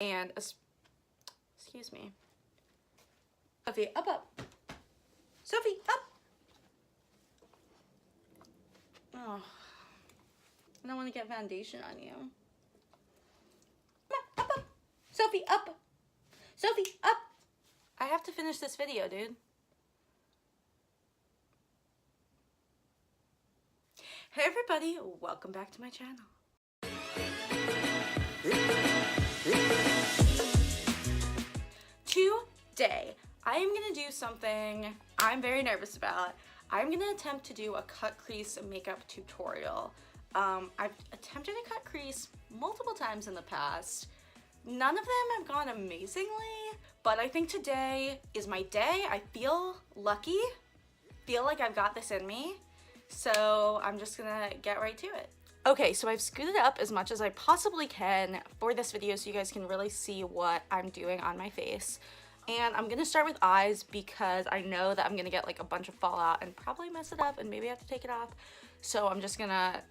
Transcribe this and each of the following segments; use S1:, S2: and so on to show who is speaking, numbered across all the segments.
S1: And, excuse me. Sophie, up, up. Sophie, up. Oh, I don't want to get foundation on you. Up, up. Sophie, up. Sophie, up. I have to finish this video, dude. Hey everybody, welcome back to my channel. Today, I am gonna do something I'm very nervous about. I'm gonna attempt to do a cut crease makeup tutorial. I've attempted to cut crease multiple times in the past. None of them have gone amazingly, but I think today is my day. I feel lucky, feel like I've got this in me, so I'm just gonna get right to it. Okay, so I've scooted up as much as I possibly can for this video so you guys can really see what I'm doing on my face. And I'm gonna start with eyes because I know that I'm gonna get like a bunch of fallout and probably mess it up and maybe have to take it off. So I'm just gonna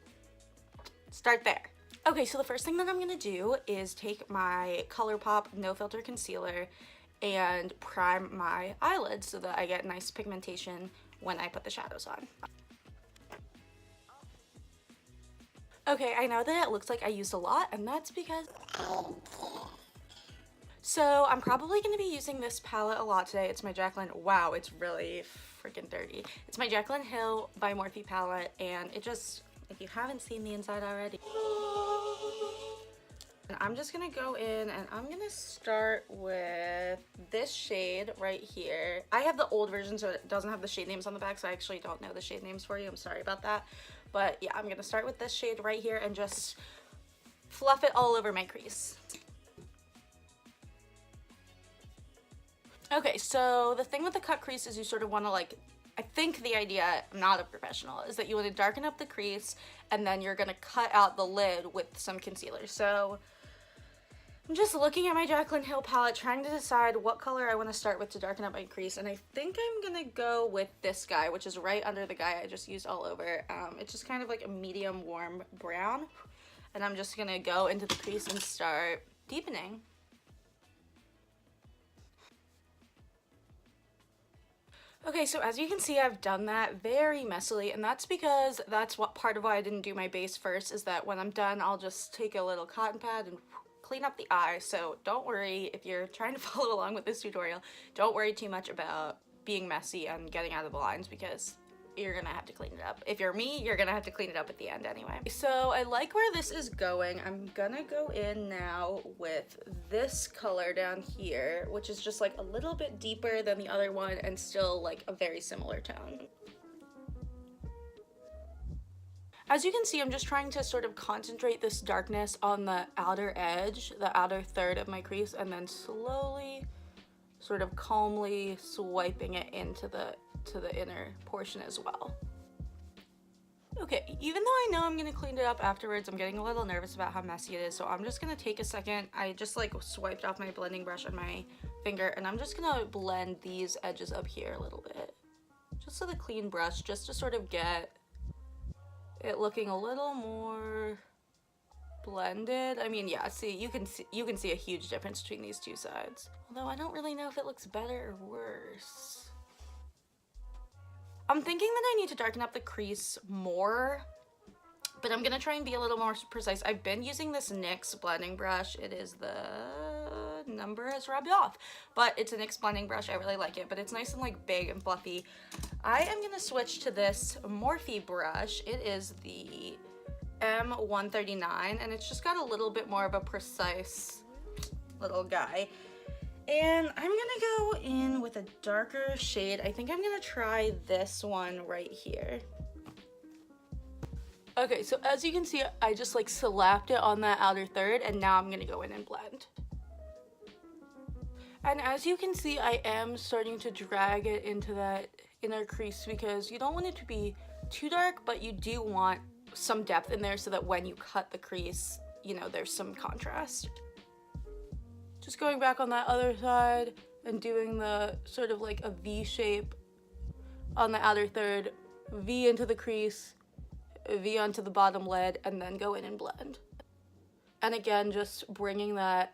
S1: start there. Okay, so the first thing that I'm gonna do is take my ColourPop No Filter Concealer and prime my eyelids so that I get nice pigmentation when I put the shadows on. Okay, I know that it looks like I used a lot, and that's because... So I'm probably going to be using this palette a lot today. It's my Jaclyn... Wow, it's really freaking dirty. It's my Jaclyn Hill by Morphe palette, and it just... If you haven't seen the inside already... And I'm just going to go in, and I'm going to start with this shade right here. I have the old version, so it doesn't have the shade names on the back, so I actually don't know the shade names for you. I'm sorry about that. But yeah, I'm going to start with this shade right here and just fluff it all over my crease. Okay, so the thing with the cut crease is you sort of want to like, I think the idea, I'm not a professional, is that you want to darken up the crease and then you're going to cut out the lid with some concealer. So I'm just looking at my Jaclyn Hill palette, trying to decide what color I want to start with to darken up my crease, and I think I'm going to go with this guy, which is right under the guy I just used all over. It's just kind of like a medium warm brown, and I'm just going to go into the crease and start deepening. Okay, so as you can see, I've done that very messily, and that's because that's what part of why I didn't do my base first, is that when I'm done, I'll just take a little cotton pad and clean up the eye. So don't worry if you're trying to follow along with this tutorial, don't worry too much about being messy and getting out of the lines because you're gonna have to clean it up. If you're me, you're gonna have to clean it up at the end anyway. So I like where this is going. I'm gonna go in now with this color down here, which is just like a little bit deeper than the other one and still like a very similar tone. As you can see, I'm just trying to sort of concentrate this darkness on the outer edge, the outer third of my crease, and then slowly, sort of calmly swiping it into the inner portion as well. Okay, even though I know I'm gonna clean it up afterwards, I'm getting a little nervous about how messy it is, so I'm just gonna take a second. I just like swiped off my blending brush on my finger, and I'm just gonna blend these edges up here a little bit. Just with a clean brush, just to sort of get it looking a little more blended. I mean, yeah, see, you can see a huge difference between these two sides. Although I don't really know if it looks better or worse. I'm thinking that I need to darken up the crease more, but I'm gonna try and be a little more precise. I've been using this NYX blending brush. It is the number has rubbed off, but it's a NYX blending brush. I really like it, but it's nice and like big and fluffy. I am gonna switch to this Morphe brush. It is the M139, and it's just got a little bit more of a precise little guy. And I'm gonna go in with a darker shade. I think I'm gonna try this one right here. Okay, so as you can see, I just like slapped it on that outer third, and now I'm gonna go in and blend. And as you can see, I am starting to drag it into that inner crease because you don't want it to be too dark, but you do want some depth in there so that when you cut the crease, you know, there's some contrast. Just going back on that other side and doing the sort of like a V shape on the outer third, V into the crease, V onto the bottom lid, and then go in and blend. And again, just bringing that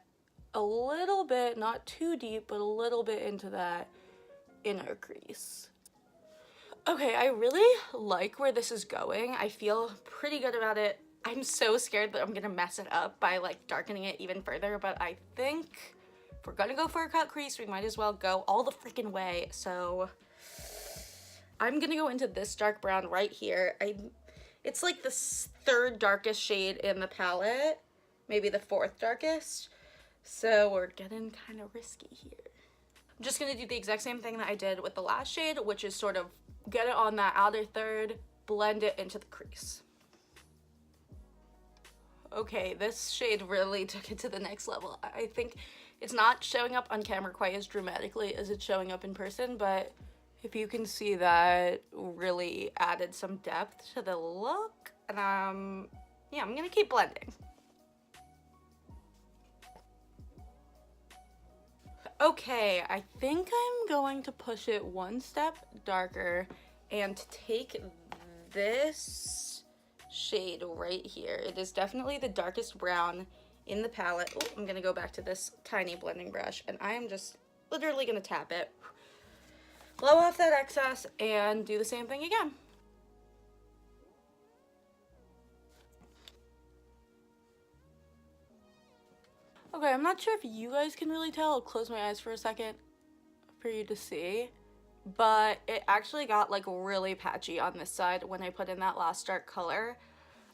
S1: a little bit, not too deep, but a little bit into that inner crease. Okay, I really like where this is going. I feel pretty good about it. I'm so scared that I'm gonna mess it up by like darkening it even further, but I think if we're gonna go for a cut crease, we might as well go all the freaking way. So I'm gonna go into this dark brown right here. It's like the third darkest shade in the palette, maybe the fourth darkest. So we're getting kind of risky here. I'm just gonna do the exact same thing that I did with the last shade, which is sort of get it on that outer third, blend it into the crease. Okay, this shade really took it to the next level. I think it's not showing up on camera quite as dramatically as it's showing up in person, but if you can see, that really added some depth to the look. And yeah, I'm gonna keep blending. Okay, I think I'm going to push it one step darker and take this shade right here. It is definitely the darkest brown in the palette. Oh, I'm gonna go back to this tiny blending brush, and I am just literally gonna tap it, blow off that excess, and do the same thing again. Okay, I'm not sure if you guys can really tell. I'll close my eyes for a second for you to see, but it actually got like really patchy on this side when I put in that last dark color.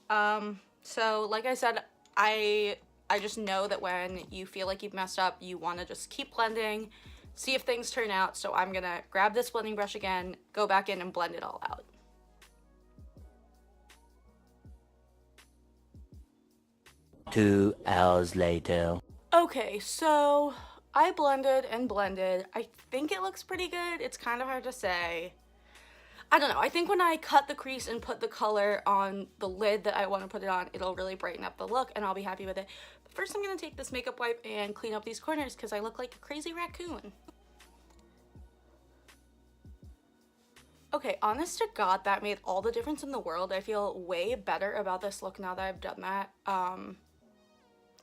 S1: So like I said, I just know that when you feel like you've messed up, you want to just keep blending, see if things turn out. So I'm gonna grab this blending brush again, go back in and blend it all out.
S2: Two hours later.
S1: Okay, so I blended and blended. I think it looks pretty good. It's kind of hard to say. I don't know. I think when I cut the crease and put the color on the lid that I want to put it on, it'll really brighten up the look and I'll be happy with it. But first I'm going to take this makeup wipe and clean up these corners because I look like a crazy raccoon. Okay, honest to God, that made all the difference in the world. I feel way better about this look now that I've done that.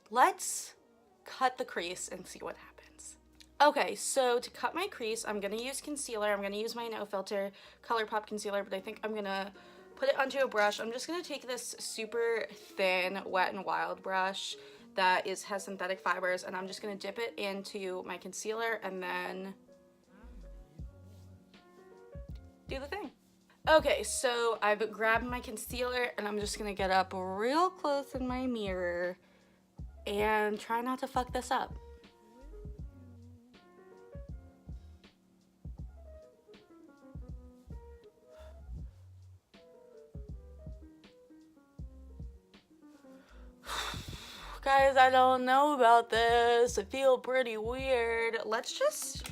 S1: Let's cut the crease and see what happens. Okay, so to cut my crease, I'm gonna use concealer. I'm gonna use my No Filter ColourPop concealer, but I think I'm gonna put it onto a brush. I'm just gonna take this super thin Wet n Wild brush that has synthetic fibers, and I'm just gonna dip it into my concealer and then do the thing. Okay, so I've grabbed my concealer and I'm just gonna get up real close in my mirror and try not to fuck this up. Guys, I don't know about this. I feel pretty weird. Let's just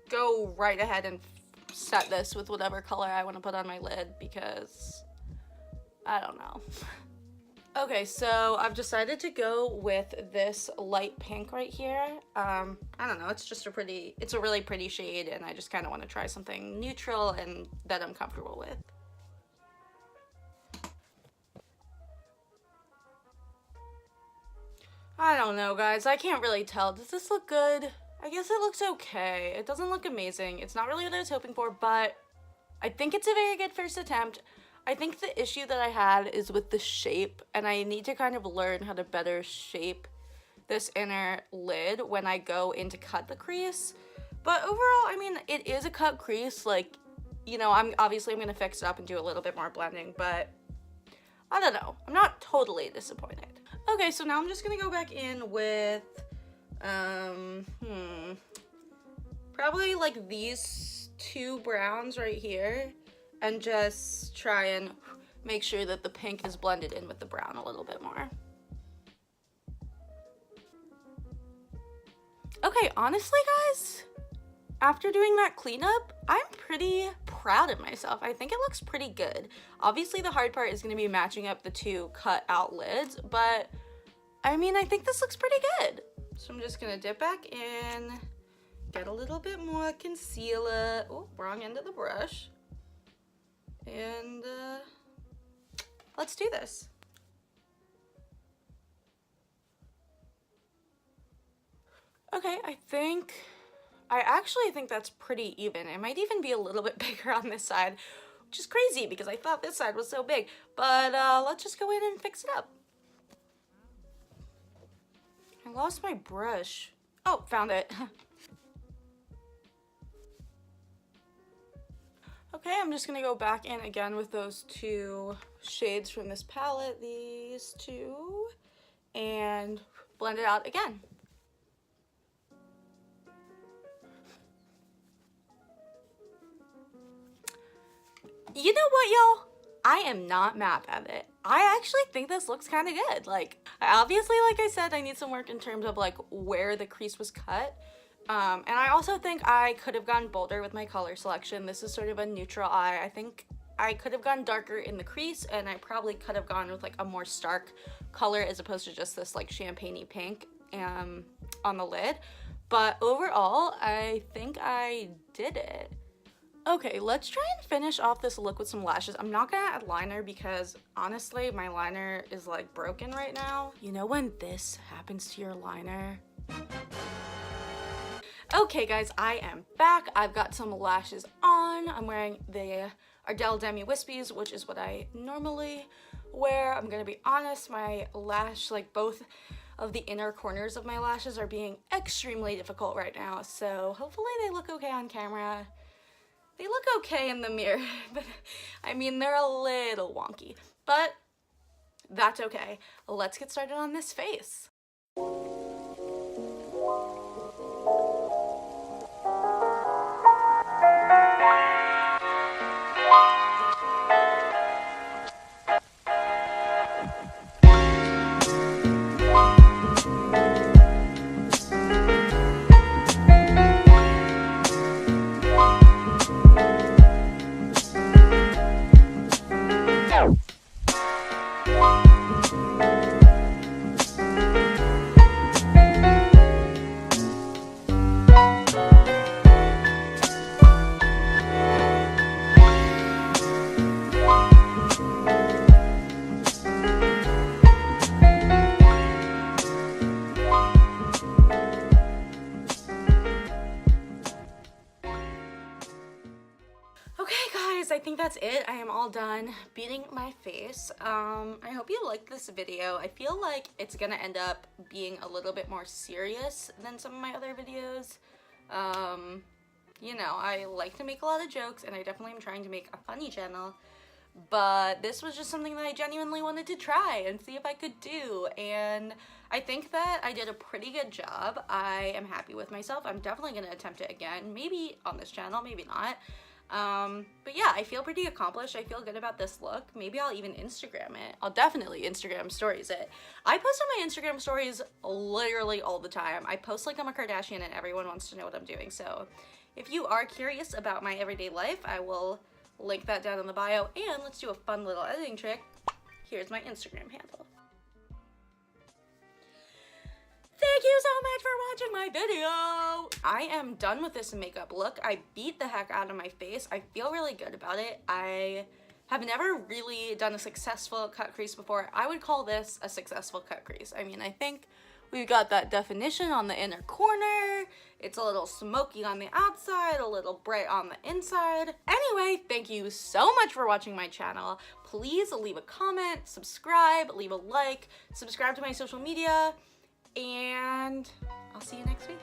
S1: go right ahead and set this with whatever color I want to put on my lid because I don't know. Okay, so I've decided to go with this light pink right here. I don't know, it's a really pretty shade and I just kind of want to try something neutral and that I'm comfortable with. I don't know, guys, I can't really tell. Does this look good? I guess it looks okay. It doesn't look amazing. It's not really what I was hoping for, but I think it's a very good first attempt. I think the issue that I had is with the shape, and I need to kind of learn how to better shape this inner lid when I go in to cut the crease. But overall, I mean, it is a cut crease. Like, you know, I'm gonna fix it up and do a little bit more blending, but I don't know. I'm not totally disappointed. Okay, so now I'm just gonna go back in with, probably like these two browns right here, and just try and make sure that the pink is blended in with the brown a little bit more. Okay, honestly, guys, after doing that cleanup, I'm pretty proud of myself. I think it looks pretty good. Obviously, the hard part is going to be matching up the two cut out lids, but I mean, I think this looks pretty good. So I'm just going to dip back in, get a little bit more concealer. Oh, wrong end of the brush. And let's do this. Okay, I actually think that's pretty even. It might even be a little bit bigger on this side, which is crazy because I thought this side was so big. But let's just go in and fix it up. I lost my brush. Oh, found it. Okay, I'm just gonna go back in again with those two shades from this palette, these two, and blend it out again. You know what, y'all? I am not mad at it. I actually think this looks kind of good. Like, obviously, like I said, I need some work in terms of like where the crease was cut. And I also think I could have gone bolder with my color selection. This is sort of a neutral eye. I think I could have gone darker in the crease, and I probably could have gone with like a more stark color as opposed to just this like champagne-y pink on the lid. But overall, I think I did it. Okay, let's try and finish off this look with some lashes. I'm not gonna add liner because honestly, my liner is like broken right now. You know when this happens to your liner? Okay guys, I am back. I've got some lashes on. I'm wearing the Ardell Demi Wispies, which is what I normally wear. I'm gonna be honest, my lash, like both of the inner corners of my lashes are being extremely difficult right now. So hopefully they look okay on camera. They look okay in the mirror, but I mean, they're a little wonky, but that's okay. Let's get started on this face. I think that's it. I am all done beating my face. I hope you liked this video. I feel like it's gonna end up being a little bit more serious than some of my other videos. You know, I like to make a lot of jokes, and I definitely am trying to make a funny channel, but this was just something that I genuinely wanted to try and see if I could do, and I think that I did a pretty good job. I am happy with myself. I'm definitely gonna attempt it again, maybe on this channel, maybe not. But yeah, I feel pretty accomplished. I feel good about this look. Maybe I'll even Instagram it. I'll definitely Instagram stories it. I post on my Instagram stories literally all the time. I post like I'm a Kardashian and everyone wants to know what I'm doing. So if you are curious about my everyday life, I will link that down in the bio. And let's do a fun little editing trick. Here's my Instagram handle. Thank you so much for watching my video! I am done with this makeup look. I beat the heck out of my face. I feel really good about it. I have never really done a successful cut crease before. I would call this a successful cut crease. I mean, I think we've got that definition on the inner corner. It's a little smoky on the outside, a little bright on the inside. Anyway, thank you so much for watching my channel. Please leave a comment, subscribe, leave a like, subscribe to my social media, and I'll see you next week.